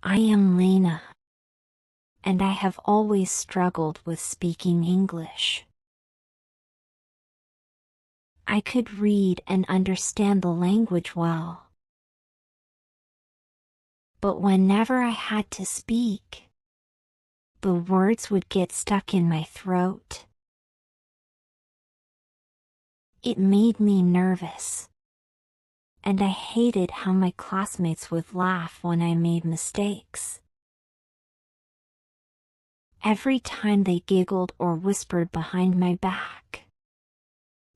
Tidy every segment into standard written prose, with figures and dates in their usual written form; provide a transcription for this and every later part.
I am Lena, and I have always struggled with speaking English. I could read and understand the language well, but whenever I had to speak, the words would get stuck in my throat. It made me nervous, and I hated how my classmates would laugh when I made mistakes. Every time they giggled or whispered behind my back,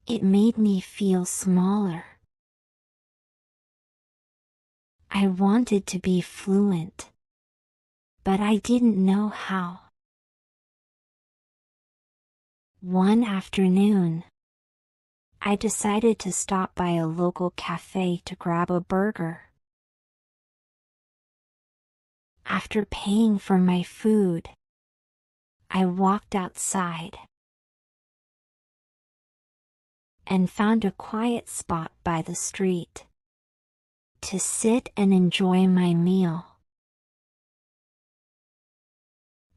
it made me feel smaller. I wanted to be fluent, but I didn't know how. One afternoon, I decided to stop by a local cafe to grab a burger. After paying for my food, I walked outside and found a quiet spot by the street to sit and enjoy my meal.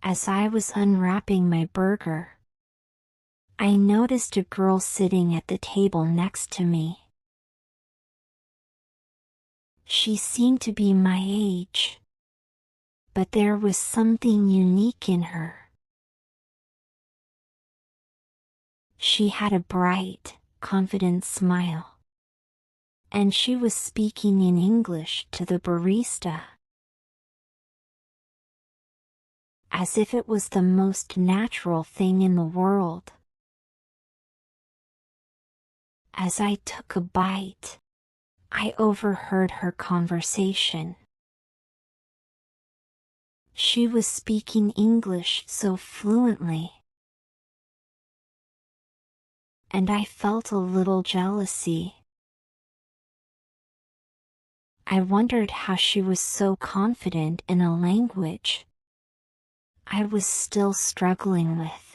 As I was unwrapping my burger, I noticed a girl sitting at the table next to me. She seemed to be my age, but there was something unique in her. She had a bright, confident smile, and she was speaking in English to the barista, as if it was the most natural thing in the world. As I took a bite, I overheard her conversation. She was speaking English so fluently, and I felt a little jealousy. I wondered how she was so confident in a language I was still struggling with.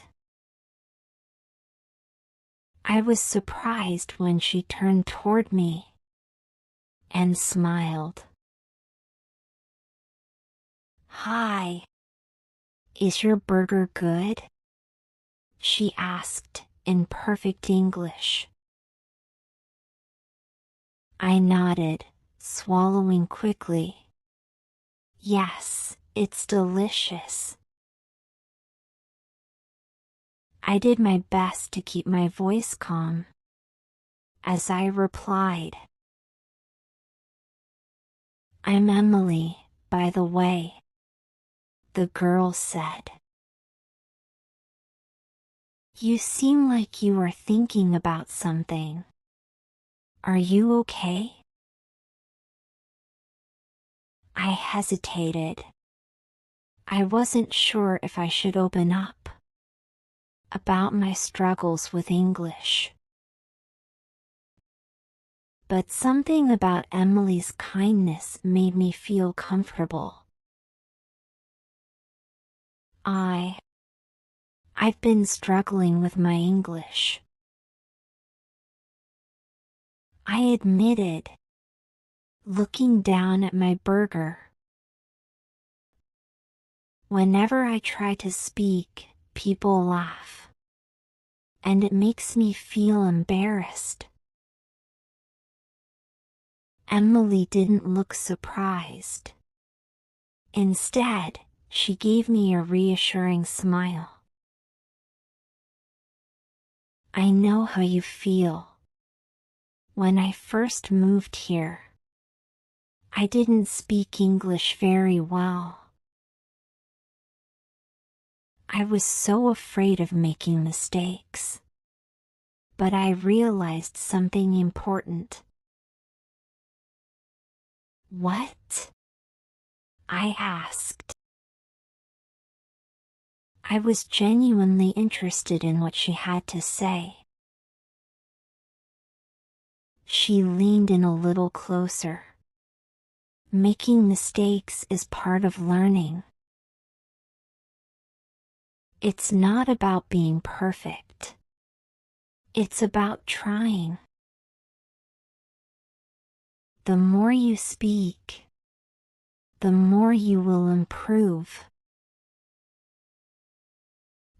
I was surprised when she turned toward me and smiled. "Hi. Is your burger good?" she asked in perfect English. I nodded, swallowing quickly. "Yes, it's delicious." I did my best to keep my voice calm as I replied, "I'm Emily, by the way," the girl said. "You seem like you are thinking about something. Are you okay?" I hesitated. I wasn't sure if I should open up about my struggles with English. But something about Emily's kindness made me feel comfortable. I've been struggling with my English," I admitted, looking down at my burger. "Whenever I try to speak, people laugh, and it makes me feel embarrassed." Emily didn't look surprised. Instead, she gave me a reassuring smile. "I know how you feel. When I first moved here, I didn't speak English very well. I was so afraid of making mistakes. But I realized something important." "What?" I asked. I was genuinely interested in what she had to say. She leaned in a little closer. "Making mistakes is part of learning. It's not about being perfect. It's about trying. The more you speak, the more you will improve.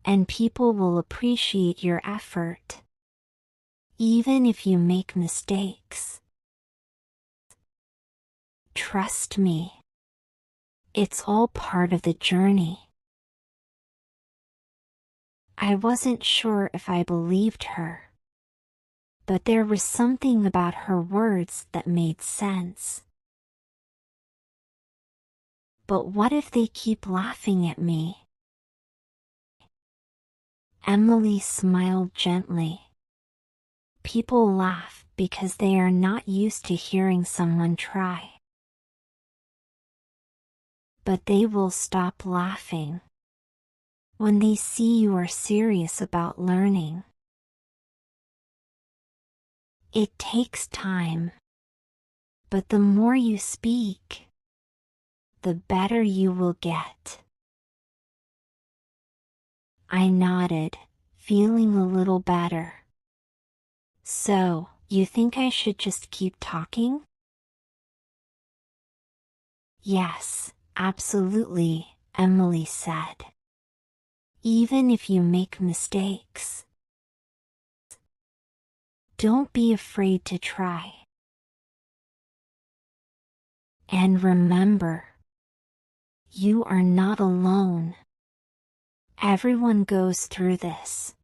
And people will appreciate your effort, even if you make mistakes. Trust me, it's all part of the journey. I wasn't sure if I believed her, but there was something about her words that made sense. But what if they keep laughing at me? Emily smiled gently. People laugh because they are not used to hearing someone try. But they will stop laughing when they see you are serious about learning. It takes time, but the more you speak, the better you will get. I nodded, feeling a little better. So, you think I should just keep talking? Yes, absolutely, Emily said. Even if you make mistakes, don't be afraid to try. And remember, you are not alone. Everyone goes through this.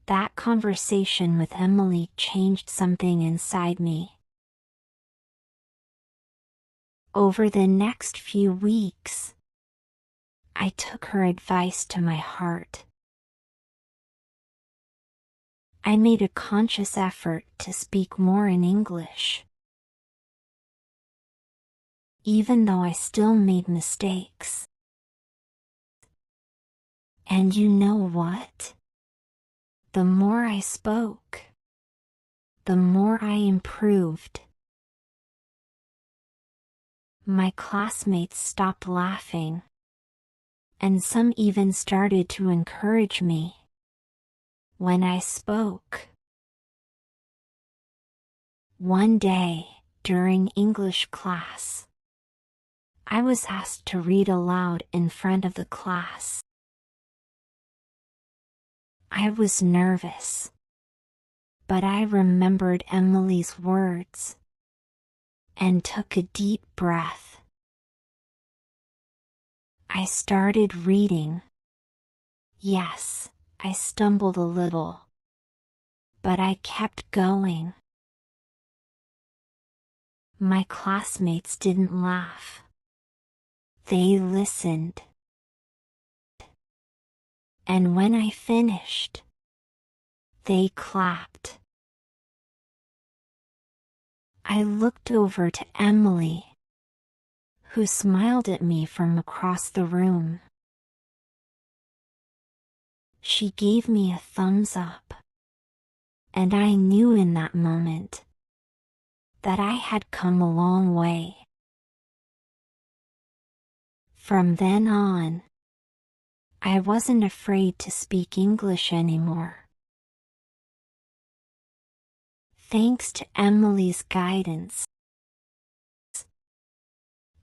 That conversation with Emily changed something inside me. Over the next few weeks, I took her advice to my heart. I made a conscious effort to speak more in English. Even though I still made mistakes. And you know what? The more I spoke, the more I improved. My classmates stopped laughing, and some even started to encourage me when I spoke. One day, during English class, I was asked to read aloud in front of the class. I was nervous, but I remembered Emily's words and took a deep breath. I started reading. Yes, I stumbled a little, but I kept going. My classmates didn't laugh. They listened. And when I finished, they clapped. I looked over to Emily, who smiled at me from across the room. She gave me a thumbs up, and I knew in that moment that I had come a long way. From then on, I wasn't afraid to speak English anymore. Thanks to Emily's guidance,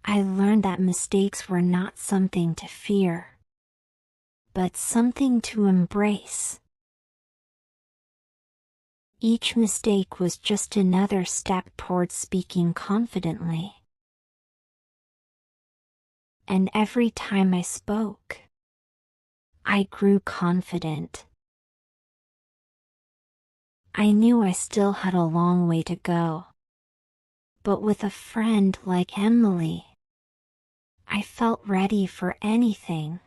I learned that mistakes were not something to fear, but something to embrace. Each mistake was just another step towards speaking confidently. And every time I spoke, I grew confident. I knew I still had a long way to go. But with a friend like Emily, I felt ready for anything.